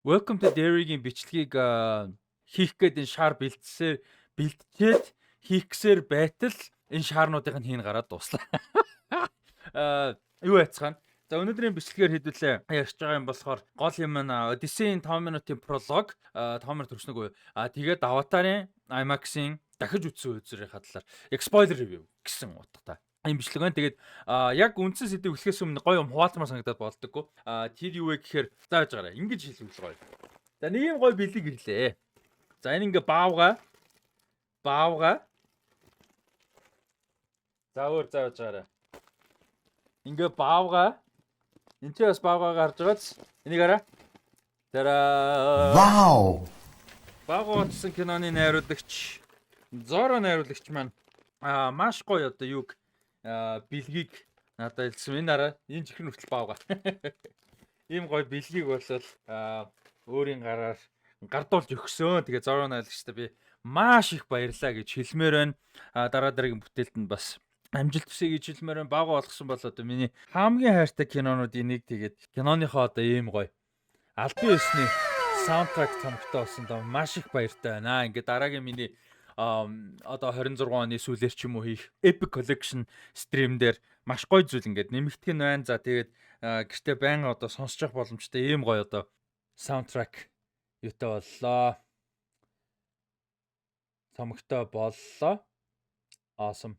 Welcome to Derry-гийн бичлэгийг хийх гээд энэ шаар бэлтчихэд хийх гэсээр байтал энэ шаарнуудын хийн гараад дуслаа. Юу яцхан? За өнөөдрийн бичлэгээр хэдүүлээ ярьж байгаа юм болохоор гол юм нь Odyssey-ийн 5 минутын пролог 5 минут төрснөг үү. Тэгээд Avatar-ын IMAX-ийн дахиж үзсэн үзрийн хадлаар яг spoiler review гэсэн утгатай. Ийм бичлэг байна. Тэгээд яг үндсэн сэдв эхлэхээс өмнө гоё юм хуваалцмаар санагдаад болдоггүй. Тэр юу вэ гэхээр зааж гараа. Ингэж хэлвэл гоё. За нэг юм гоё бэлэг ирлээ. За энэ ингээ баавга. За өөр зааж гараа. Ингээ баавга. Энд чи бас баавга гарч байгааз. Энийг хараа. Тараа. Вау! Баавга утсан киноны найруулагч Зоро найруулагч маань маш гоё одоо юг бэлгийг надад хэлсэн. Энэ хараа. Энэ чихрэн хүртэл баавга. Ийм гоё бэлгийг болол өөрийн гараар гардуулж өгсөн. Тэгээ Зоро найруулагчтай би маш их баярлаа гэж хэлмээр байна. Дараа дараагийн бүтээлд нь бас амжилт хүсье гэж хэлмээр байна. Бага болгосон бол одоо миний хамгийн хайртай кинонуудын нэг. Тэгээд киноныхоо одоо ийм гоё албан ёсны саундтрак цомгтой болсон доо маш их баяртай байна. Ингээд дараагийн миний одоо 26 оны сүүлээр ч юм уу хийх Epic Collection стрим дээр маш гоё зүйл ингээд нэмэгдэх нь байна. За тэгээд гэртээ байнга одоо сонсож явах боломжтой ийм гоё одоо саундтрак юутай боллоо. Цомгтой боллоо. Awesome.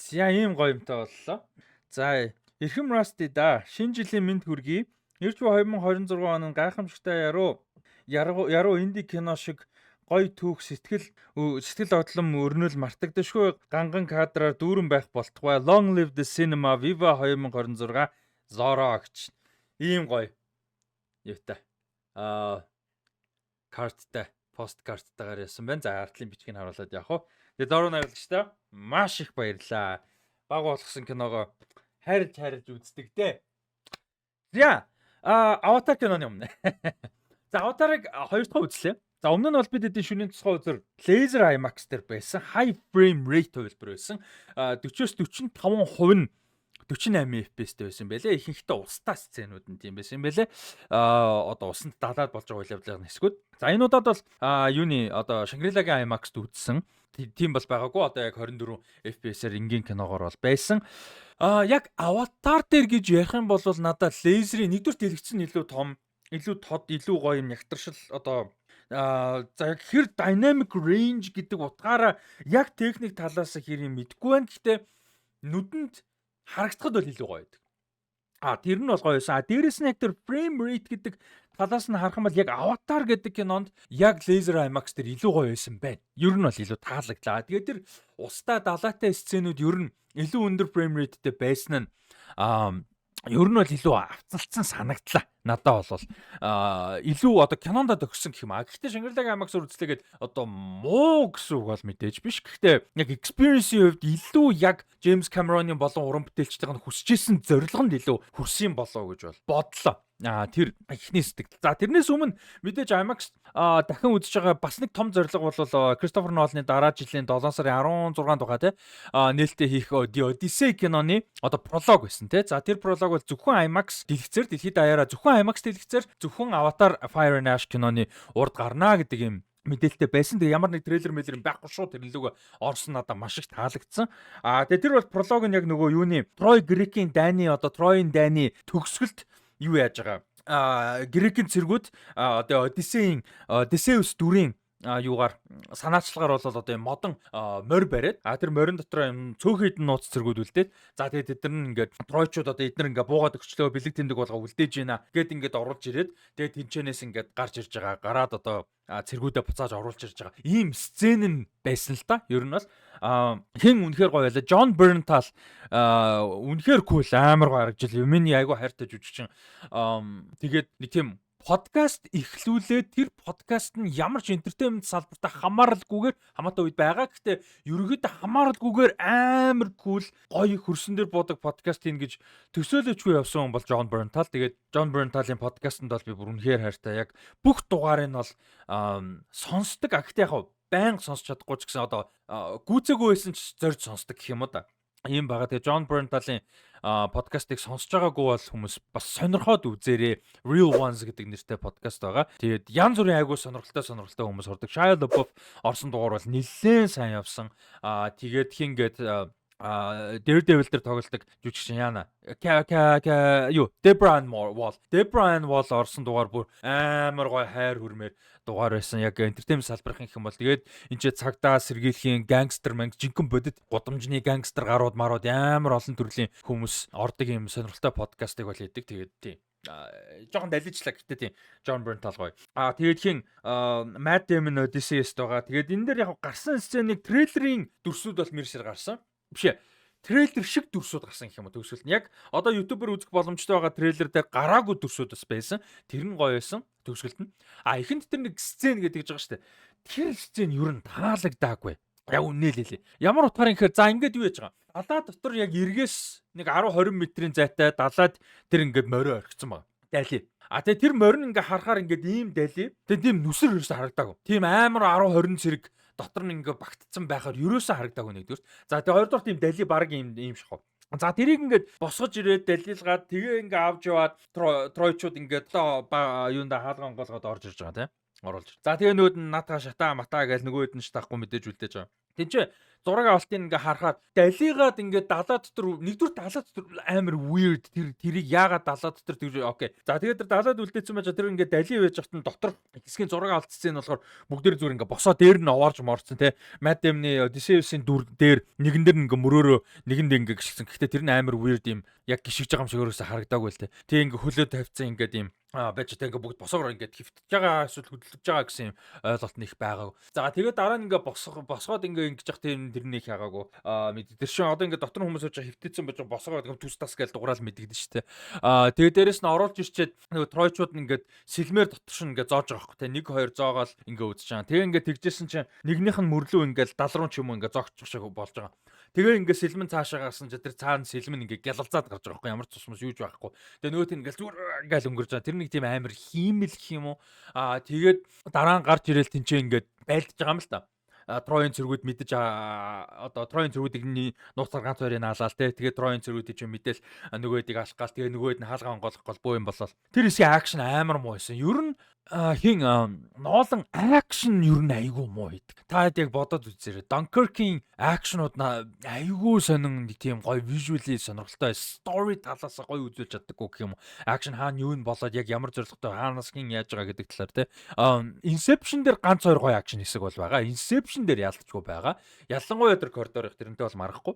За ийм гоё юмтай боллоо. За эрхэм Rusty да. Шинэ жилийн мэнд хүргэе. Ирж буй 2026 он гайхамшигтай яруу инди кино шиг гоё түүх сэтгэл одлон өрнөл мартагдашгүй ганган кадраар дүүрэн байх болтугай. Long live the cinema. Viva 2026 Zorro гэж. Ийм гоё. Юутай. Карттай, посткарттайгаар ясан байна. За артлын бичгийг харуулад явах уу. Тэгээд Зорро найруулагчтай маш их баярлаа. Бага болгосон киногоо хайрж үздэг дээ. За Avatar киноны өмнө. За Avatar-ыг 2 дахь үзлээ. За өмнө нь бол бид эдийн шөнийн тусгай үзэр Laser IMAX дээр байсан. High frame rate хувилбар байсан. 40-с 45% нь 48 FPS-тэй байсан байлээ. Ихэнхдээ устдаа сценүүд нь тийм байсан байлээ. Одоо усанд далаад болж байгаа үйл явдлын хэсгүүд. За энэ удаад бол юуны одоо Shangri-La-гийн IMAX-д үзсэн. Тийм бол байгаагүй. Одоо яг 24 FPS-ээр энгийн киногоор бол байсан. Яг Avatar дээр гэж ярих юм бол надад лазерийн нэгдүгээр дэлгэцэн илүү том, илүү тод, илүү гоё юм ягтаршил одоо за яг хэр dynamic range гэдэг утгаараа яг техник талаас хэр юм мэдгүй байна. Гэхдээ нүдэнд харагдахад бол илүү гоё байдаг. Тэр нь бол гоё байсан. Дээрээс нь яг тэр frame rate гэдэг талаас нь харах юм бол яг Avatar гэдэг кинонд яг Laser IMAX дээр илүү гоё байсан байна. Ер нь бол илүү таалагдлаа. Тэгээд тэр устдаа далаатай сценүүд ер нь илүү өндөр frame rateтэй байсан нь ер нь бол илүү авцалцсан санагдлаа. Надад бол илүү одоо кинонд төгссөн гэх юм аа. Гэхдээ Shangri-La IMAX-аар үзлээгээд одоо муу гэсэн үг бол мэдээж биш. Гэхдээ яг experience-ийн хувьд илүү яг James Cameron-ын болон уран бүтээлчдийн хүсэжсэн зорилгонд илүү хүрсэн болоо гэж бол бодлоо. Тэр ихний сэтгэл. За тэрнээс өмнө мэдээж IMAX дахин үзэж байгаа бас нэг том зорилго бол Christopher Nolan-ы дараа жилийн 7 сарын 16 дугаар тий нээлттэй хийх Odyssey киноны одоо пролог байсан тий. За тэр пролог бол зөвхөн IMAX дэлгэцээр дэлхийд даяараа зөвхөн IMAX дэлгэцээр зөвхөн Avatar Fire and Ash киноны урд гарнаа гэдэг юм мэдээлэлтэй байсан. Тэгээ ямар нэг трейлер байхгүй шүү. Тэрнлүүг орсон надад маш их таалагдсан. Тэгээ тэр бол пролог нь яг нөгөө юуны Troy Грекийн дайны одоо Troy-ын дайны төгсгөлт юу яаж байгаа грекийн цэргүүд одоо Odysseus дүрийн юугаар санаачлагаар бол одоо модон морь бариад тэр морин дотор цөөхөд нууц цэргүүд үлдээд за тэгээд эдгээр нь ингээд тройчууд одоо эдгээр ингээ буугаад өгчлөө бэлэг тэмдэг болго үлдээж байна гэд ингээд оруулж ирээд тэгээд тэнчэнээс ингээд гарч ирж байгаа гараад одоо цэргүүдээ буцааж оруулж ирж байгаа ийм сцен нь байсан л да. Ер нь бол хэн үнэхээр гоё байлаа. John Bernthal үнэхээр cool амар гоё харагдж байна. Миний айгу хайртай жүжигчин. Тэгээд нэг тийм подкаст эхлүүлээд тэр подкаст нь ямар ч entertainment салбартаа хамааралгүйгээр хамаатай үед байгаа. Гэхдээ ерөнхийдөө хамааралгүйгээр амар cool гоё хөрсөн дээр буудаг подкаст хийн гэж төсөөлөжгүй явсан хүн бол John Bernthal. Тэгээд John Bernthal-ийн подкастт бол би бүр үнэхээр хайртай. Яг бүх дугаарыг нь бол сонсдог. Гэхдээ яг байнга сонсч чадахгүй ч гэсэн одоо гүцээгүй байсан ч зорж сонсдог гэх юм уу да. Ийм байгаа. Тэгээ John Berntal-ын подкастыг сонсож байгаагүй бол хүмүүс бас сонирхоод үзээрэй. Real Ones гэдэг нэртэй подкаст байгаа. Тэгээд янз бүрийн айгуу сонирхолтой хүмүүс ордог. Shia LaBeouf орсон дугаар бол нэлээд сайн явсан. Тэгээд хингээд Daredevil дээр тоглолдог жүжигчин яана. Debra Ann Wall орсон дугаар бүр амар гой хайр хүрмээр дугаар байсан. Яг entertainment салбарх юм бол тэгээд энэ ч цагдаа сэргийлхийн гангстер жинхэнэ бодит гудамжны гангстер гарууд марууд амар олон төрлийн хүмүүс ордог юм сонирхолтой подкастыг бол хийдэг. Тэгээд тийм жоохон далижлаа гэхдээ тийм John Berntal гоё. Тэгээд хин Matt Damon Odysseus байгаа. Тэгээд энэ дээр яг гарсан сценийг трейлерын дүрсүүд бол мэрсэр гарсан. Бишээ. Трейлер шиг дүрсүүд гарсан гэх юм уу төгсгөлт нь. Яг одоо YouTube-ээр үзэх боломжтой байгаа трейлер дээр гараагүй дүрсүүд бас байсан. Тэр нь гоё байсан төгсгөлт нь. Эхэнд тэр нэг сцен гэдэг гэж байгаа шүү дээ. Тэр сцен юу н таалагдаагүй. Яг үнэлээ. Ямар утгаар юм гэхээр за ингээд юу яж байгаа. Далаа дотор яг эргээс нэг 10-20 метрийн зайтай далаад тэр ингээд морио орхисон байна. Дали. Тэгээ тэр морин ингээ харахаар ингээд ийм дали. Тэгээ тийм нүсэр ерөөсө харагдаагүй. Тийм амар 10-20 зэрэг дотор нь ингээ багтцсан байхаар ерөөсөө харагдаагүй нэгдүгээр. За тэгээ хоёрдугаар тийм дали баг ийм шахав. За тэрийг ингээд босгож ирээд далилгаад тэгээ ингээ авч яваад тройчууд ингээд юунда хаалга онгоолгоод орж ирж байгаа тийм оруулж. За тэгээ нөгөөд нь натаа шатаа матаа гэж нөгөөд нь шатахгүй мэдээж үлдээж байгаа. Тинчээ зураг авалтыг ингээ харахаар далигаад ингээ далаа дотор нэгдүгээр далаа дотор амар weird тэрийг яагаад далаа дотор тэр окей. За тэгээд тэр далаад үлдээсэн байж тэр ингээ дали байж хат нь дотор хэсгийн зураг авалтцсан нь болохоор бүгдээр зүгээр ингээ босоо дээр нь овоорж морцсон те. Matt Damon-ы Odysseus-ийн дүр дээр нэгэн дээр ингээ мөрөөрөө нэгэнд ингээ гიშгсэн. Гэхдээ тэр нь амар weird юм яг гიშгэж байгаа юм шиг өөрөөсөө харагдаагүй л те. Тэг ингээ хөлөө тавьсан ингээ ийм байж тэ ингээ бүгд босоогоор ингээ хөвтөж байгаа эсвэл хөдөлгөж байгаа гэсэн юм ойлголт нэг байгааг. За тэгээд дараа нь ингээ босгоод ингээ ингэж явах тийм тэрнийг хягаагүй. Тэр шин одоо ингээ дотор хүмүүс очиж хөвтөцсөн байж босоогоод түс тас гэж дуграал мэдэгдэн штэ. Тэгээд дээрэс нь оруулж ирчээд нөгөө тройчууд ингээ сэлмээр дотор шин ингээ зоож байгаа хөөх тэ 1 2 зоогоол ингээ үзэж байгаа. Тэгээ ингээ тэгжсэн чинь нэгнийх нь мөрлөө ингээ далруун ч юм уу ингээ зогчих шиг болж байгаа. Тэгээ ингээ сэлмэн цаашаа гарсан чи тэр цаана сэлмэн ингээ гялалзаад гарч байгаа байхгүй ямар ч тусмас юуж байхгүй. Тэгээ нөгөөт нь ингээ зүгээр ингээл өнгөрж байгаа. Тэр нэг тийм амар хиймэл гэх юм уу. Тэгээд дараа нь гарч ирээл тэнцээ ингээд байлдаж байгаа юм л та. Троийн цэргүүд мэдэж одоо Троийн цэргүүдийн нууцаар ганц хоёрыг наалаа те. Тэгээд Троийн цэргүүдийн чинь мэдээж нөгөөдийг алах гал тэгээд нөгөөд нь хаалгаа онгоолох гол буу юм болол. Тэр хэсгийн акшн амар муу байсан. Ер нь хин ноолон акшн ер нь айгүй муу хийдэг. Та яг бодоод үзээрэй. Dunkirk-ийн акшнууд айгүй сонин нэг тийм гоё visually сонирхолтой story талаас гоё үзүүлж чаддаггүй гэх юм. Акшн хаана юу нь болоод яг ямар зорилготой хаанаас хин яаж байгаа гэдэг талаар те. Inception дээр ганц хоёр гоё акшн хэсэг бол байгаа. Inception дээр ялцгүй байгаа. Ялангуяа тэр коридор их тэрнтэй бол марахгүй.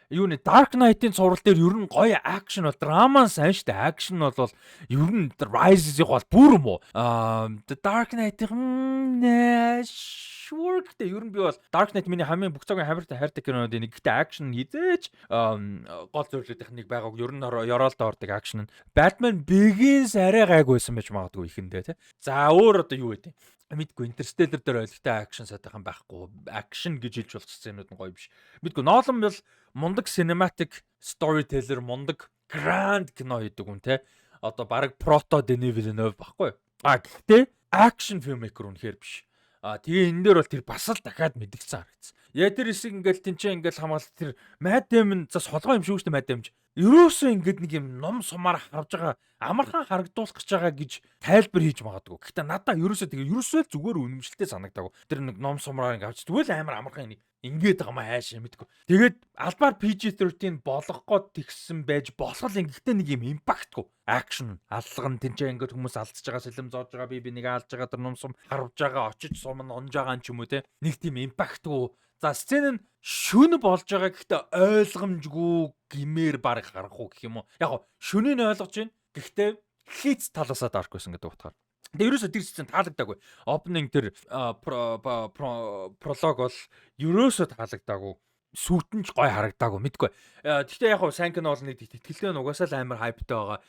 Юу нэ Dark Knight-ийн цуврал дээр ер нь гоё акшн бол драма сайн штэ. Акшн бол ер нь Rises-ийг бол бүр муу. Dark Knight-ийн sure гэдэг ер нь би бол Dark Knight миний хамгийн бүх цагийн хайртай кинонууд нэг. Гэхдээ акшн хизээч гол зөвлөдөх нэг байгааг ер нь ёроолдоо ордог акшн нь. Batman Begins арай гайгүй байсан байж магадгүй ихэндээ тий. За өөр одоо юу вэ? Мэдгүй Interstellar дээр ойлгохтой акшн сайтайхан байхгүй. Акшн гэж хэлж болох сценүүд нь гоё биш. Мэдгүй Nolan бол мундаг cinematic storyteller, мундаг grand кино хийдэг хүн те. Одоо баг Proto Denis Villeneuve байхгүй. Гэхдээ action filmmaker үнэхээр биш. Тэгээ энэ дээр бол тэр бас л дахиад мэдгдсэн харагдсан. Яа тэр хэсэг ингээл тэнцээ ингээл хамгаалт тэр Matt Damon за солгоо юм шүү дээ Matt Damon. Ерөөсөө ингээд нэг юм ном сумаар харж байгаа амархан харагдуулах гэж байгаа гэж тайлбар хийж магадгүй. Гэхдээ надаа ерөөсөө л зүгээр үнэмшилтэй санагдаагүй. Тэр нэг ном сумаар ингээд авч тэгвэл амар амархан ингээд байгаа маа хайш мэдгүй. Тэгээд албаар PG-13 болгох гээд тэгсэн байж болох л ингээд нэг юм импактгүй. Акшн аллган тэнцээ ингээд хүмүүс алдчихж байгаа сэлэм зоож байгаа би нэг алж байгаа тэр ном сум харвж байгаа очиж сум нь онж байгаа ч юм уу те. Нэг тийм импактгүй. За сцен нь шүн болж байгаа гэхдээ ойлгомжгүй гимээр баг гарахгүй гэх юм уу. Яг шүнийг ойлгож байна. Гэхдээ хийц талаасаа дарк байсан гэдэг утгаар. Тэгээ ерөөсөө тэр сцен таалагдаагүй. Opening тэр пролог бол ерөөсөө таалагдаагүй. Сүйтэнч гой харагдаагүй мэдгүй. Гэхдээ яг сайн кино бол нэг тэтгэлтэй нь угаасаа л амар хайптай байгаа.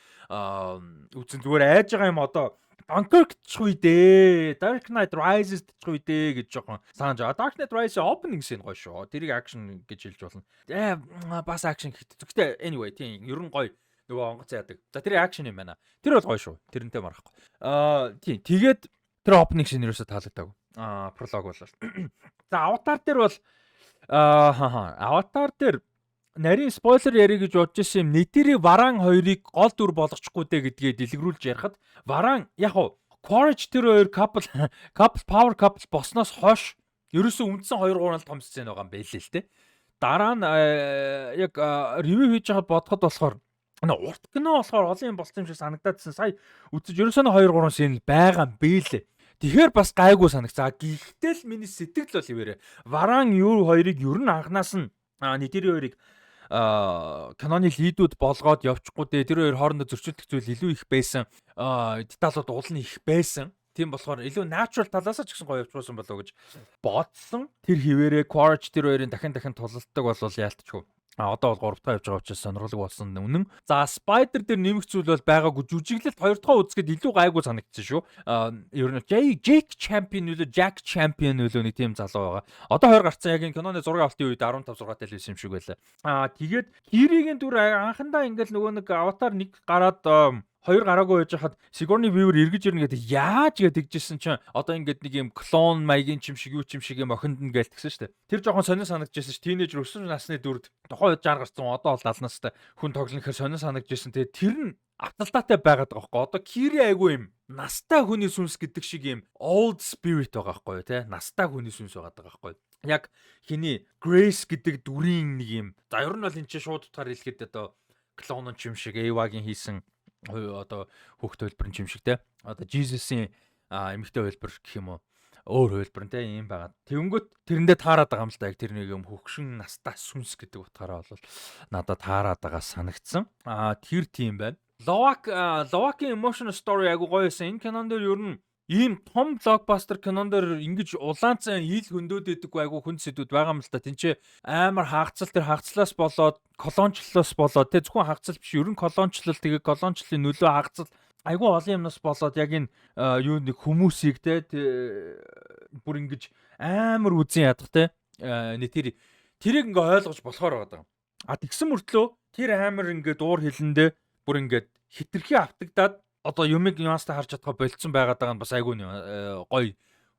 Үзэн зүгээр айж байгаа юм одоо Dunkirk ч үедээ, Dark Knight Rises ч үедээ гэж жоохон санаж байгаа. Dark Knight Rises opening scene гоё шүү. Тэрийг action гэж хэлж болно. Бас action гэхдээ. Гэхдээ anyway тийм ер нь гоё нөгөө онгоц яадаг. За тэр action юм байна. Тэр бол гоё шүү. Тэрнтэй марахгүй. Тийм тэгээд тэр opening scene ерөөсө таалагдаагүй. Пролог бол. За Avatar дээр бол Avatar дээр нарийн спойлер ярих гэж бодож ирсэн юм. Нэтери Варан хоёрыг гол дүр болгочихгүй дээ гэдгээ дэлгэрүүлж ярихад Варан яг уу Quaritch тэр хоёр couple power couple босноос хойш ерөөсөө үндсэн 2-3 том сцен байгаа юм байлээ л те. Дараа нь яг ревю хийж байхад бодоход болохоор урт кино болохоор олон юм болсон юм шиг санагдаадсэн. Сая үзэж ерөөсөө 2-3 сцен байгаа юм бэлээ. Тэгэхээр бас гайгүй санагцаа. Гэхдээ л миний сэтгэл бол ивэрэ. Варан юу хоёрыг ер нь анханаас нь Нэтери хоёрыг киноны лидүүд болгоод явчихгүй дээ. Тэр хоёр хоорондоо зөрчилдөх зүйл илүү их байсан. Деталууд уул нь их байсан. Тийм болохоор илүү natural талаас ч гэсэн гоё явчихсан болоо гэж бодсон. Тэр хിവэрээ Quaritch тэр хоёрын дахин тулалддаг болвол яалтчгүй. Одоо бол 3 дахь явж байгаа учраас сонирхолтой болсон үнэн. За Spider дээр нэмэх зүйл бол байгаагүй. Жүжиглэлт 2 дахь үзэхэд илүү гайгүй санагдсан шүү. Ер нь Jake Champion үлээ Jack Champion үлээ нэг тийм залуу байгаа. Одоо 20 гарцсан яг энэ киноны зураг авалтын үед 15 6 тал байсан юм шиг байлаа. Тэгээд Киригийн дүр анхандаа ингээл нөгөө нэг аватар нэг гараад 2 гараагүй байж хахад Sigourney Weaver эргэж ирнэ гэдэг яаж гэдэгжсэн чинь одоо ингээд нэг юм клон маягийн юм шиг юу юм шиг юм охинд нь гэлтгсэн шүү дээ. Тэр жоохон сонир санагдажсэн ш. Тинейжер өсвөр насны дүрд тухайн үед 60 гарсан одоо бол 70 настай хүн тоглохоор сонир санагдажсэн. Тэгээд тэр нь авталтаатай байгаад байгаа байхгүй. Одоо Kiri айгүй юм. Настай хүний сүнс гэдэг шиг юм old spirit байгаа байхгүй те. Настай хүний сүнс байгаа байхгүй. Яг хиний Grace гэдэг дүрийн нэг юм. За ер нь бол энэ чинь шууд утгаар хэлэхэд одоо клон юм шиг Eva-гийн хийсэн одоо хүүхд хөлбөр юм шиг те. Одоо Jesus-ийн эмэгтэй хөлбөр гэх юм уу? Өөр хөлбөр те юм байгаа. Тэнгүүт тэрэндээ таарад байгаа юм л да. Яг тэр нэг юм хөгшин настай сүнс гэдэг утгаараа бол надад таарад байгаа санагдсан. Тэр тийм байна. Lovak-ийн emotional story агуу гоё байсан. Энэ кинон дээр ер нь ийм том блокбастер кинон дээр ингэж улаанцан ил хөндөөд идэггүй айгу хүн сэдвүүд байгаа юм л да. Тинчээ амар хаагцал тэр хаагцлаас болоод колончлолоос болоод тэ зөвхөн хаагцал биш ерөн колончлол тэгээ колончлолын нөлөө хаагцал айгу олон юмнаас болоод яг энэ юу нэг хүмүүсийг тэ бүр ингэж амар үзэн ядах тэ нэтэр тэрийг ингээ ойлгож болохоор байгаа. Тэгсэн мөртлөө тэр амар ингээ дуур хилэндээ бүр ингээ хитрхи автагдаад одоо юмыг нюанстай харж чадхаа болцсон байгаад байгаа нь бас айгүй гоё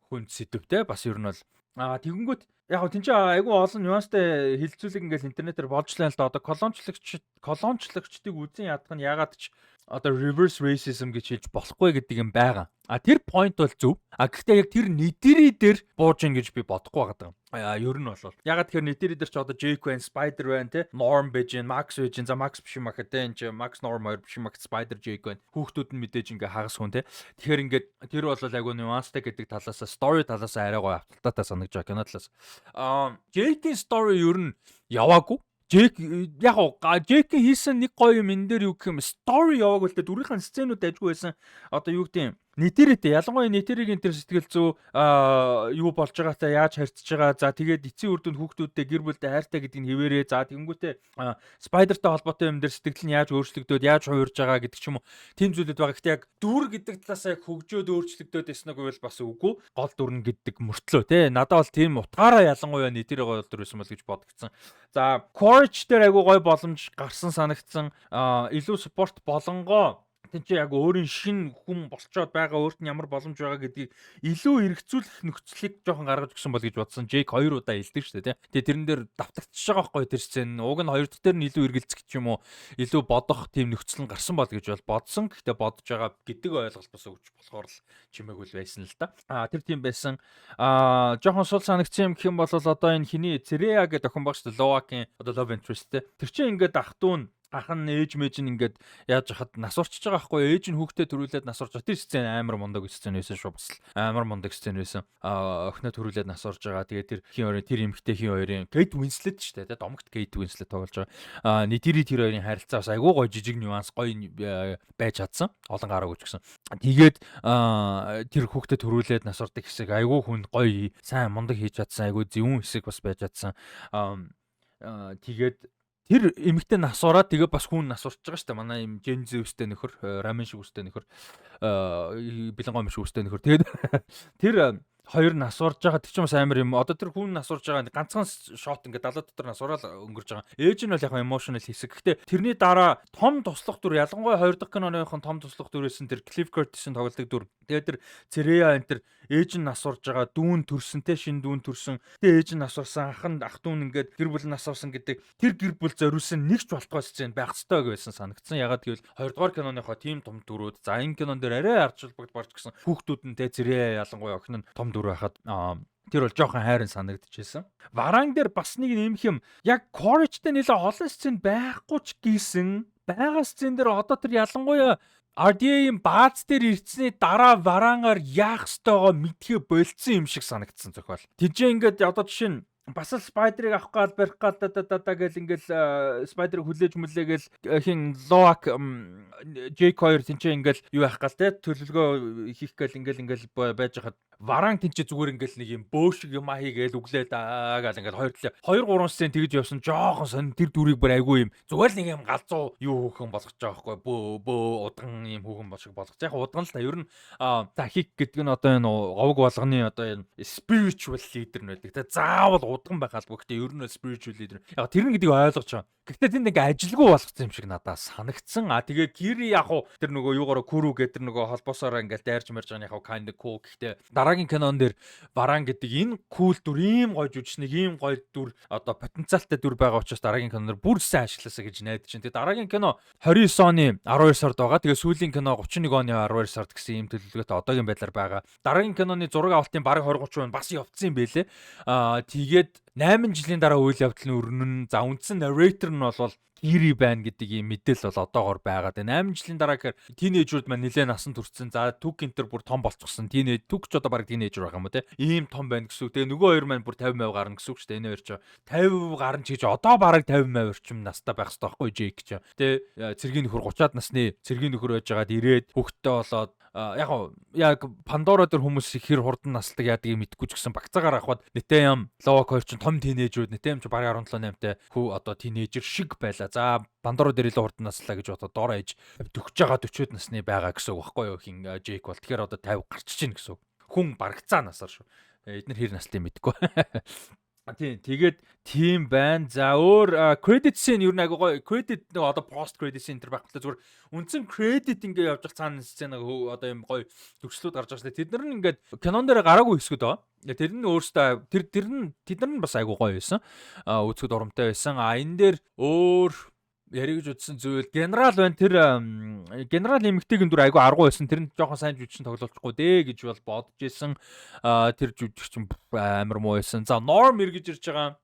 хүн сэдвтэй бас ер нь бол тэгэнгүүт яг тийм ч айгүй олон нюанстай хилцүүлэг ингээл интернетээр болж лайн л да одоо колончлогчдыг үзэн ядах нь ягаад ч одоо reverse racism гэж хэлж болохгүй гэдэг юм байгаа. Тэр point бол зөв. Гэхдээ яг тэр Нэтери дээр бууж ингэж би бодохгүй байгаа. Ер нь бол ягаад тэгэхээр Нэтери дээр ч одоо Jake байна, Spider байна те, Norm байж гэн, Max байж гэн. За Max биш юм ахаа те. Энд чи Max Norm хоёр биш юм ахаа Spider Jake байна. Хүүхдүүд нь мэдээж ингээ хагас хүн те. Тэгэхээр ингээд тэр бол айгүй nuanceтай гэдэг талаас story талаас арай гоё авталтаатай санагдаж байгаа кино талаас. Jake-ийн story ер нь яваагүй. Jake яг Jake хийсэн нэг гоё юм энэ дээр юу гэх юм story яваагүй л дээ дүрийнхэн сценүүд ажгүй байсан. Одоо юу гэдэг юм Нэтэрэтэй ялангуяа Нэтэригийн тэр сэтгэл зүй юу болж байгаатай яаж харьцаж байгаа. За тэгээд эцсийн үр дүнд хүүхдүүдтэй гэр бүлтэй хайртай гэдгийг хэвээрээ. За тэгэнгүүтээ Spider-тай холбоотой юм дээр сэтгэл нь яаж өөрчлөгдөд яаж хуурж байгаа гэдэг ч юм уу. Тим зүйлүүд байгаа. Гэхдээ яг дүр гэдэг талаас яг хөгжөөд өөрчлөгдөд байсан уу гэвэл бас үгүй. Гол дүр нь гэдэг мөртлөө те. Надад бол тийм утгаараа ялангуяа Нэтери гоё дүр байсан бол гэж бодгдсон. За Quaritch дээр айгу гоё боломж гарсан санагдсан. Илүү спорт болонгоо тэн чи яг өөрийн шин хүн болцоод байгаа өөрт нь ямар боломж байгаа гэдгийг илүү эргцүүлэх нөхцөлийг жоохон гаргаж өгсөн бол гэж бодсон. Jake 2 удаа хэлдэг шүү дээ, тий. Тэрэн дээр давтагдчихж байгаа байхгүй тэр сцен. Уг нь хоёр дахь дээр нь илүү эргэлзэх ч юм уу, илүү бодох тийм нөхцөл нь гарсан бол гэж бол бодсон. Гэхдээ бодож байгаа гэдэг ойлголт бас өгч болохоор л чимээгүй байсан л да. Тэр тийм байсан. Жоохон сул санагдсан юм гэх юм бол одоо энэ хиний Церея гэдэг охин баг шүү дээ, Lovak-ийн одоо love interest тий. Тэр чинь ингээд ах トゥ нь ахын ээж мэж нь ингээд яаж хахад нас урчиж байгаа байхгүй ээж нь хүүхдээ төрүүлээд нас урж байгаа. Тэр сцен амар мундаг сцен байсан шүү бас. Амар мундаг сцен байсан. Охиноо төрүүлээд нас урж байгаа. Тэгээд тэр хин хоёрын тэр эмэгтэй хин хоёрын Kate Winslet шүү дээ. Домогт Kate Winslet тоглож байгаа. Нэтери тэр хоёрын харилцаа бас айгүй гоё жижиг нюанс гоё байж чадсан. Олон гараа өгч гисэн. Тэгээд тэр хүүхдээ төрүүлээд нас урдаг хэсэг айгүй хүн гоё сайн мундаг хийж чадсан. Айгүй зөвүүн хэсэг бас байж чадсан. Тэгээд тэр эмэгтэй нас ураад тэгээ бас хүн нас урч байгаа шүү дээ. Манай юм Gen Z үстэй нөхөр, рамен шиг үстэй нөхөр, бэлэн гомш үстэй нөхөр. Тэгээд тэр хоёр нас урж байгаа тэр ч бас амар юм. Одоо тэр хүн нас урж байгаа ганцхан шот ингээд далаа дотор нас ураал өнгөрж байгаа. Ээж нь бол яг emotional хэсэг. Гэхдээ тэрний дараа том туслах дүр ялангуяа 2 дахь киноныхон том туслах дүрээс тэр Cliff Curtis-ийн тоглодог дүр. Тэгээд тэр Cerea энэ тэр ээж нь нас урж байгаа, дүүн төрсөнтэй шин дүүн төрсөн. Тэгээд ээж нь нас урсан, ах дүүн ингээд гэр бүл нас урсан гэдэг тэр гэр бүл зориулсан нэг ч болтгой сцен байх ёстой гэсэн санагдсан. Ягаад гэвэл 2 дугаар киноныхоо тийм том дүрүүд. За энэ кинон дээр арай ардчилбагд борч гисэн хүүхдүүд нь тэ Cerea ялангуяа охин нь том дүр байхад тэр бол жоохон хайрын санагдчихсэн. Варан дээр бас нэг нэмэх юм. Яг Courage-тэй нэлээ олон сцен байхгүй ч гисэн. Бага сцен дээр одоо тэр ялангуяа RDA-ийн бааз дээр ирцний дараа Варангаар яах ёстойгоо мэдхээ болцсон юм шиг санагдсан зохиол. Тэжээ ингээд одоо жишээ нь бас л Spider-ыг авах гал барих гал да гэл ингээл Spider-ыг хүлээж мүлээгээл хин Loak Jake 2 тэнцээ ингээл юу яах гал те төлөвлөгөө хийх гээл ингээл байж хахад Варан тэнцээ зүгээр ингээл нэг юм бөөшиг юм хийгээл өглөө да гал ингээл 2 3 сцен тэгж явсан жоохон сонь тэр дүрийг бүр айгүй юм зүгээр л нэг юм галзуу юу хөөхөн болгож байгаа байхгүй бөө удган юм хөөхөн шиг болгож яг удган л та ер нь захик гэдэг нь одоо энэ говг болгоны одоо энэ spiritual leader нь байдаг те заавал удган байх албагүй гэхдээ ер нь spiritual leader яг тэр нь гэдгийг ойлгож байгаа. Гэхдээ тэнд ингээ ажилгүй болгоцсон юм шиг надад санагдсан. Тэгээ Кири яг уу тэр нөгөө юугаар Күрү гэдэг тэр нөгөө холбоосоор ингээл дайрч марж байгаа нь яг kind of cool гэхдээ дараагийн кинон дээр Варан гэдэг энэ cool дүр ийм гоё жүжигчнийг ийм гоё дүр одоо потенциалтай дүр байгаа учраас дараагийн киноноор бүр сайн ажилласаа гэж найдаж байна. Тэгээ дараагийн кино 29 оны 12 сард байгаа. Тэгээ сүүлийн кино 31 оны 12 сард гэсэн ийм төлөвлөгөөтэй одоогийн байдлаар байгаа. Дараагийн киноны зураг авалтын бараг 20-30% бас явцсан юм байлээ. Тэгээд 8 жилийн дараа үйл явдал нь өрнөн. За үндсэн narrator нь бол Кири байна гэдэг ийм мэдээлэл бол одоогоор байгаа. Тэгээ 8 жилийн дараа гэхээр тийнейжүүд маань нэлээд насан туршсан. За Түк Интер бүр том болчихсон. Түк ч одоо баг тийнейжер байх юм уу те. Ийм том байна гэсэн үг. Тэгээ нөгөө хоёр маань бүр 50% гарна гэсэн үг шүү дээ. Энэ хоёр ч 50% гарна ч гэж одоо бараг 50% орчим настай байх хэрэгтэй байхгүй Жейк ч. Тэгээ цэргийн нөхөр 30-аад насны цэргийн нөхөр байжгаад ирээд хүүхдтэй болоод яг Пандора дээр хүмүүс их хэр хурдан насдаг яадгийг мэдгүй ч гэсэн багцаагаар авахад Нэтэм Ловак хоёр ч том тийнейжүүд Нэтэм ч бараг 17 8-тай хүү одоо тийнейжер шиг байла. За Пандора дээр илүү хурдан наслаа гэж бодоод доор ээж төгсөж байгаа 40-од насны байгаа гэсэн үг байхгүй юу хин Жейк бол тэгэхээр одоо 50 гарч чинь гэсэн үг. Хүн барагцаа насаар шүү. Эднэр хэр настай мэдгүй. Тийм тэгээд тийм байна. За өөр credit scene юу нэг гоё credit нэг одоо post credit scene тэр байхгүй зүгээр үндсэн credit ингээ явж байгаа цаана сцена одоо юм гоё төгслүүд гарч байгаа шүү дээ. Тэд нар нь ингээд кинон дээр гараагүй хэсгүүд аа. Тэр нь өөртөө тэд нар нь бас айгу гоё байсан. Үзэхэд урамтай байсан. Энэ дээр өөр яриг гэж утсан зүйл генерал байна. Тэр генерал эмэгтэйгийн дүр айгу аргу байсан. Тэр нь жоохон сайн жүжигчин тоглолцохгүй дээ гэж бол бодож исэн. Тэр жүжигчин амар муу байсан. За Norm эргэж ирж байгаа.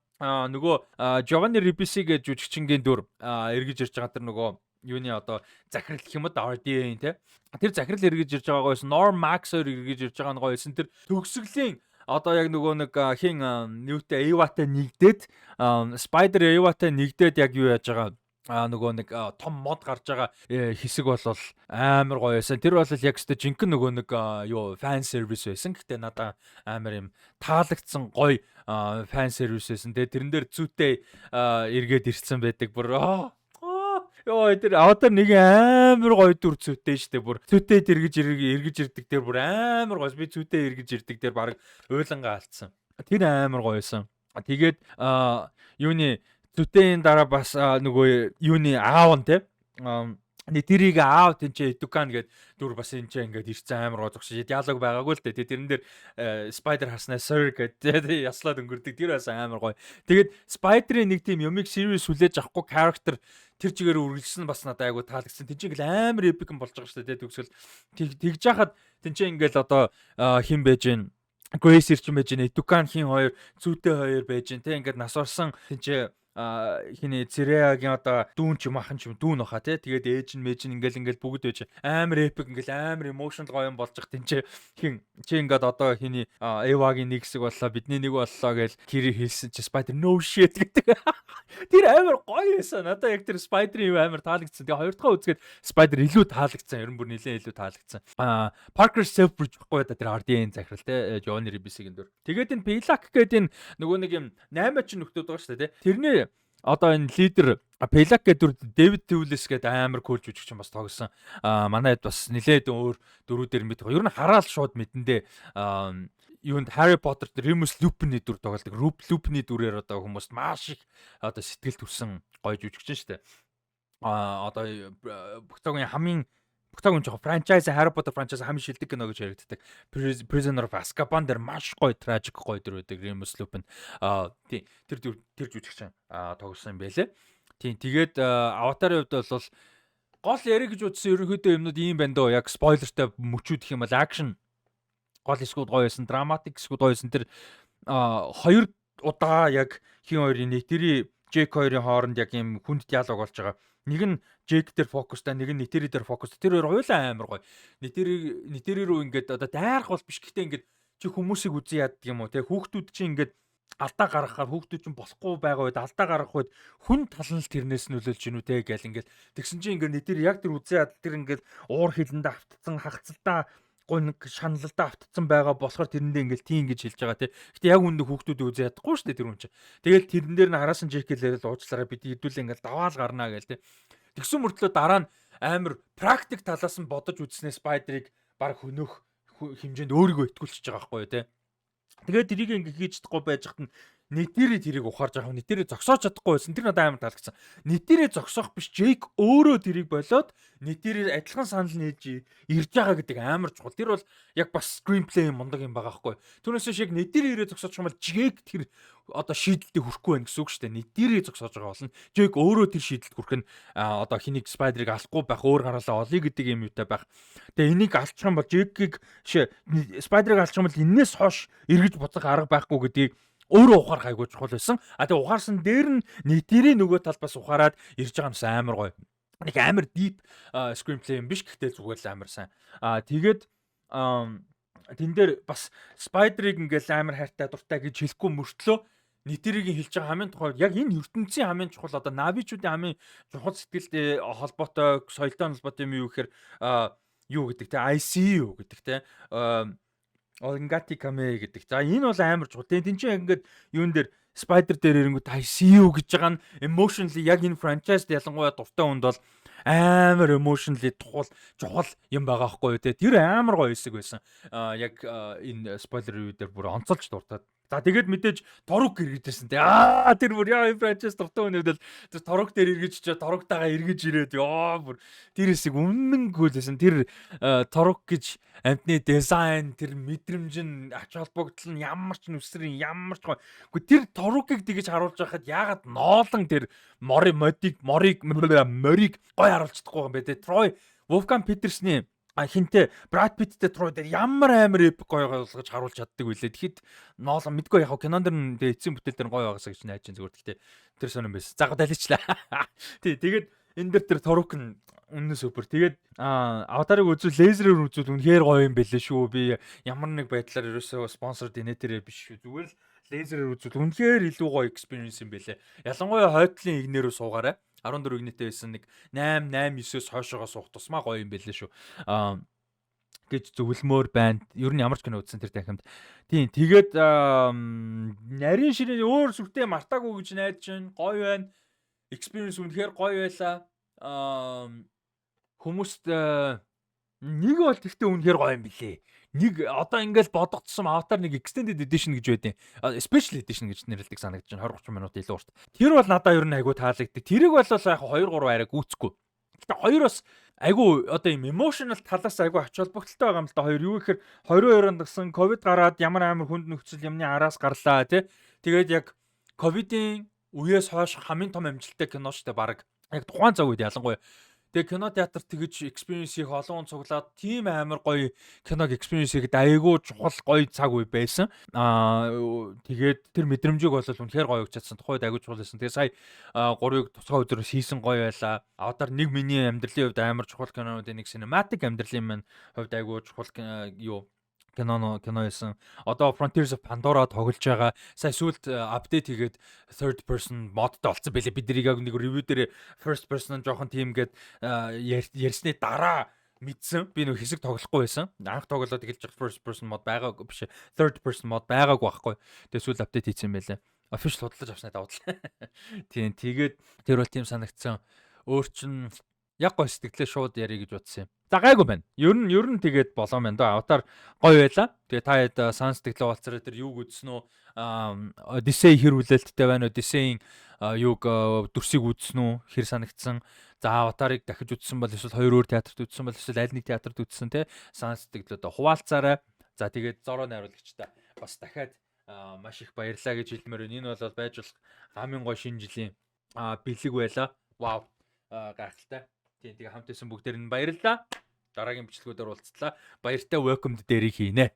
Нөгөө Giovanni Ribisi гэж жүжигчингийн дүр эргэж ирж байгаа. Тэр нөгөө юуны одоо захирал гэх юм уу RDA-ийн те. Тэр захирал эргэж ирж байгаагаа байсан. Norm Max-оор эргэж ирж байгаа нь гоё байсан. Тэр төгсгөлийн одоо яг нөгөө нэг хин ньютэй Эватай нэгдээд Spider Эватай нэгдээд яг юу яаж байгаа нөгөө нэг том мод гарч байгаа хэсэг бол амар гоё байсан. Тэр бол яг өстө жинхэнэ нөгөө нэг юу фан сервис байсан. Гэхдээ надаа амар юм таалагдсан гоё фан сервис байсан. Тэгээ тэрэн дээр зүйтэй эргээд ирсэн байдаг. Бүр ёо тэр одоо нэг амар гоё дүр зүйтэй штэ. Бүр зүйтэй эргэж ирдэг тэр бүр амар гоё. Би зүйтэй эргэж ирдэг тэр баг уйлангаа алдсан. Тэр амар гоё байсан. Тэгээд юуны зүтэйн дараа бас нөгөө юуны аав нь те тэрийг аав тэнцээ Дукан гээд дүр бас энэ ч ингээд ирсэн амар гоо зогсож диалог байгаагүй л дээ. Тэрэн дээр Spider хаснаа sir гэдэг яслаад өнгөрдөг. Тэр бас амар гоё. Тэгээд Spider-ийн нэг тийм юмыг serious хүлээж авахгүй character тэр чигээр үргэлжлсэн бас надад айгу таалагдсан. Тэнцээ ингээл амар epic юм болж байгаа шүү дээ. Төгсгөл тэгж яхад тэнцээ ингээл одоо хин байж гэн Grace ирчин байж гэн Дукан хин хоёр зүйтэй хоёр байж гэн те ингээд нас орсон тэнцээ хиний Cerea-гийн одоо дүүн ч юм ахан ч юм дүүн баха тий. Тэгээд ээж нь мэж нь ингээл бүгд байж амар epic ингээл амар emotional гоё юм болж байгаа тэнцээ хин чи ингээд одоо хиний Эвагийн нэг хэсэг боллоо бидний нэг боллоо гэж Кири хэлсэн чи Spider no shit гэдэг. Тэр амар гоё байсан. Надаа яг тэр Spider-ийн амар таалагдсан. Тэгээ хоёр дахь үзгээд Spider илүү таалагдсан. Ерөн бүр нэлээд илүү таалагдсан. Parker Selfridge байхгүй да тэр RDA-ийн захирал тий. Giovanni Ribisi-гийн дүр. Тэгээд энэ Pilak гэдэг энэ нөгөө нэг юм 8 ч нөхдүүд байгаа шүү дээ тий. Тэрний одоо энэ лидер Пелак гэдэг Дэвид Төвлэс гэдэг амар кул жүжигч бас тоглосон. Манайд бас нилээд өөр дөрүүдээр мэд. Ер нь хараал шууд мэдэндээ юунд Harry Potter Remus Lupin-ийн дүр тоглодог. Lupin-ийн дүрээр одоо хүмүүст маш их одоо сэтгэл төрсэн гоё жүжигч шүү дээ. Одоо бүх цагийн жоохон франчайз Harry Potter франчайз хамгийн шилдэг кино гэж яригддаг. Prisoner of Azkaban дээр маш гоё трагик гоё дүр байдаг Remus Lupin. Тийм тэр жүжигч тоглосон юм байлээ. Тийм тэгээд аватарын хувьд бол гол ярих гэж утсан ерөнхийдөө юмнууд ийм байна дөө. Яг спойлертай мөчүүдэх юм бол акшн гол эсгүүд гоё байсан, драматик эсгүүд гоё байсан. Тэр хоёр удаа яг хин хоёрын нэтери Джек хоёрын хооронд яг юм хүнд диалог болж байгаа. Нэг нь Джек дээр фокустай, нэг нь нэтери дээр фокустай. Тэр хоёр хоёулаа амар гоё. Нэтери рүү ингээд одоо дайрах бол биш гэхдээ ингээд чи хүмүүсийг үзэн яадаг юм уу те хүүхдүүд чи ингээд алдаа гаргахаар хүүхдүүд чинь болохгүй байгаа үед алдаа гаргах үед хүн тал нь л тэрнээс нөлөөлж гинүү те гэл ингээд тэгсэн чинь ингээд нэтер яг тэр үзээ яд тэр ингээд уур хилэндээ автцсан хагцалтаа гонг шаналлаа автцсан байгаа болохоор тэрэндээ ингээд тийм гэж хэлж байгаа те. Гэтэ яг үндэ хүүхдүүд үзээ ядахгүй шүү дээ тэр хүн чинь. Тэгэл тэрэн дээр нь хараасан жекэлээрэл уучлаарай бид хэдүүлээ ингээд даваал гарнаа гээл те. Тэгсэн мөртлөө дараа нь амар практик талаас нь бодож үзснээр спайдерыг баг хөнөөх хэмжээнд өөрийгөө итгүүлчихэж байгаа байхгүй юу те. Тэгээд тэрийг ингээ хийж чадахгүй байж хат нь нэтэрээ тэрийг ухаарж байгаа. Нэтэрээ зогсоож чадахгүй байсан. Тэр надад амар таалагдсан. Нэтэрээ зогсоох биш Джейк өөрөө тэрийг болоод нэтэрээ адилхан санал нээж ирж байгаа гэдэг амар чухал. Тэр бол яг бас скринплей мундаг юм байгаа байхгүй. Түүнээс шиг нэтэрээ ирээ зогсоож байгаа бол Джейк тэр одоо шийдэлтэд хүрэхгүй байх гэсэн үг шүү дээ. Нэтэрээ зогсоож байгаа болно. Джейк өөрөө тэр шийдэлд хүрэх нь одоо хэнийг спайдерыг алахгүй байх, өөр гараалаа олъё гэдэг юм юутай байх. Тэгээ энийг алчих юм бол Джейкийг спайдерыг алчих юм бол энээс хойш эргэж буцах арга байхгүй гэдгийг өөрөө ухаарах айгуу чухал байсан. Тэгээ ухаарсан дээр нь нэтэрээ нөгөө талбаас ухаарад ирж байгаа юмс амар гоё. Нэг амар deep screenplay юм биш гэхдээ зүгээр л амар сайн. Тэгээд тэн дээр бас спайдерыг ингээл амар хайртай дуртай гэж хэлэхгүй мөртлөө нэтэрийг хэлж байгаа хамгийн тухай яг энэ ертөнцийн хамгийн чухал одоо навичуудын хамгийн чухал сэтгэлд холбоотой соёлтой холбоотой юм юу гэхээр юу гэдэг те ICU гэдэг те Ongati Kame гэдэг. За энэ бол амар чухал. Тэн чинь ингээд юун дээр Spider дээр ирэнгүүт ICU гэж байгаа нь emotionally яг энэ franchise-д ялангуяа дуртай хүнд бол амар emotionally чухал юм байгаа байхгүй юу те. Тэр амар гоё хэсэг байсан. Яг энэ spoiler review дээр бүр онцолж дуртаад. За тэгээд мэдээж торог эргэжсэн те. Тэр бүр яа franchise дуртай хүнүүд л тэр торог дээр эргэж чаа торогтойгоо эргэж ирээд бүр тэр хэсэг үнэнгүүлсэн. Тэр торог гэж амтны дизайн тэр мэдрэмж нь ач холбогдол нь ямар ч нүсрийн ямар ч гоё. Гэхдээ тэр торогыг тэгэж харуулж байхад яагаад ноолон тэр мориг гоё харуулж чадахгүй юм бэ те. Трой Wolfgang Peterson-ийн хинтээ Brad Pitt-тэй Трой дээр ямар амар эпик гоё болгож харуулж чаддаг үлээ. Тэгэхэд ноолон мэдгүй яг кинон дэр нь эцсийн бүтээл дээр гоё байгаасаа гэж найж чинь зүгээр. Гэхдээ тэр сонирн байсан. За даличлаа. Тий тэгээд энэ дэр тэр торог нь үнэн супер. Тэгээд аватарыг үзвэл лезерээр үзвэл үнэхээр гоё юм бэлээ шүү. Би ямар нэг байдлаар ерөөсөө спонсор динэтэрээ биш шүү. Зүгээр л лезерээр үзвэл үнэхээр илүү гоё experience юм бэлээ. Ялангуяа хойтлын игнэрөө суугаарай. 14 игнэтэй байсан нэг 8 9-9-с хойшоогоо суух тусмаа гоё юм бэлээ шүү. Гэж зөвлөмөр байна. Ер нь ямар ч кино үзсэн тэр танхимд. Тийм. Тэгээд нарийн ширээ өөр сүртэй мартаагүй гэж найдаж байна. Гоё байна. Experience үнэхээр гоё байлаа. Хүмүүст нэг бол тэгтээ үнэхээр гоё юм билээ. Нэг одоо ингээл бодогдсон Avatar нэг extended edition гэж байдیں۔ Special edition гэж нэрлэдэг санагдаж байна. 20-30 минут илүү урт. Тэр бол надад ер нь айгүй таалагддаг. Тэрийг бол яг 2-3 арай гүцэхгүй. Гэтэ хоёр бас айгүй одоо юм emotional талаас айгүй ач холбогдолтой байгаа юм л да. Хоёр юу гэхээр 22 онд гсэн ковид гараад ямар амар хүнд нөхцөл юмны араас гарлаа тий. Тэгээд яг ковидын үеэс хойш хамгийн том амжилттай кино штэ баг. Яг тухайн цаг үед ялангуяа тэгээ кино театр тэгж experience-ийг олон цуглаад тийм амар гоё киног experience-ийг айгүй чухал гоё цаг үе байсан. Тэгээд тэр мэдрэмжийг бол үнэхээр гоё өгч чадсан. Тухайд айгүй чухал байсан. Тэгээ сая 3-ыг тусгай өдрөөс хийсэн гоё байлаа. Аватар нэг миний амьдралын хувьд амар чухал кинонуудын нэг cinematic амьдралын маань хувьд айгүй чухал кино байсан. Одоо Frontiers of Pandora тоглож байгаа. Сая сүүлд апдейт хийгээд third person модтой болсон байлээ. Бид нарыг яг нэг review дээр first person жоохон тийм гээд ярьсны дараа мэдсэн. Би нэг хэсэг тоглохгүй байсан. Анх тоглоод эхэлж first person мод байгаагүй биш. Third person мод байгаагүй байхгүй. Тэгээ сүүлд апдейт хийсэн байлээ. official худалдаж авснаа давтал. Тийм тэгээд тэр бол тийм санагдсан. Өөр чин яг гой сэтгэлээ шууд ярих гэж бодсон юм. За гайгүй байна. Ер нь тэгээд болоо мэн дөө. Аватар гоё байла. Тэгээ та хэд сан сэтгэлээ уулзараа тэр юуг үзсэн үү? Odyssey хэр хүлээлттэй байна уу? Odyssey-ийн юуг дүрсийг үзсэн үү? Хэр санагдсан? За аватарыг дахиж үзсэн бол эсвэл хоёр өөр театрт үзсэн бол эсвэл аль нэг театрт үзсэн те сан сэтгэлээ одоо хуваалцаарай. За тэгээд Зороо найруулагчтай бас дахиад маш их баярлаа гэж хэлмээр байна. Энэ бол байж болох хамгийн гоё шинэ жилийн бэлэг байла. Вау. Гайхалтай. Тийм тэгээ хамт исэн бүгдээр нь баярлалаа. Дараагийн бичлэгүүдээр уулзлаа. Баяртай welcome дээрийг хийнэ.